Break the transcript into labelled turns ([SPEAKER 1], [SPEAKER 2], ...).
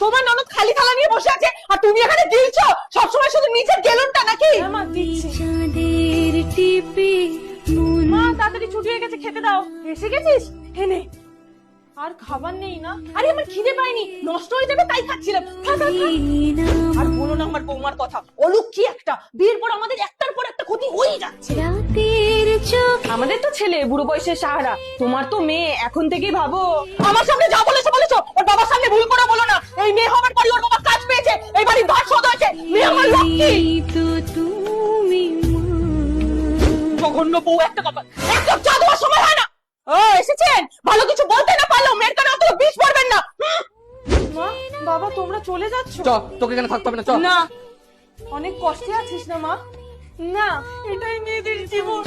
[SPEAKER 1] তোমার ননদ খালি থালা নিয়ে বসে আছে আর তুমি এখানে গিলছো সবসময় শুধু নিজের গেলনটা নাকি? মা দিচ্ছি। মা তাড়াতাড়ি ছুটি হয়ে গেছে, খেতে দাও। এসে গেছিস? এনে আর খাবার নেই না? আরে আমার খিদে পাইনি, নষ্ট হয়ে যাবে তাই খাচ্ছিলাম। খা, খা, খা। আর বলো না আমার বৌমার কথা, অলক্ষী একটা। বিয়ের পর আমাদের একটার পর একটা ক্ষতি হয়েই যাচ্ছে। আমাদের তো ছেলে বুড়ো বয়সের সাহারা, তোমার তো মেয়ে, এখন থেকেই ভাবো। আমার সামনে যা বলেছো বলেছো, ওর বাবার সামনে ভুল করে বলো না। এই মেয়ে হবার পরই ওর বাবা কাজ পেয়েছে, এই বাড়ির ধার শোধ হয়েছে। মেয়ে আমার লক্ষ্মী। জঘন্য বউ একটা, কপাল এক কাপ চা দেওয়ার সময় হয় না। ও এসেছেন, ভালো কিছু বলতে না পারলেও মেয়ের কানে অত বিষ পড়বেন না। মা, বাবা তোমরা চলে যাচ্ছ?
[SPEAKER 2] চ, তোকে এখানে থাকতে হবে না, চ।
[SPEAKER 1] না, অনেক কষ্টে আছিস না মা? না, এটাই মেয়েদের জীবন।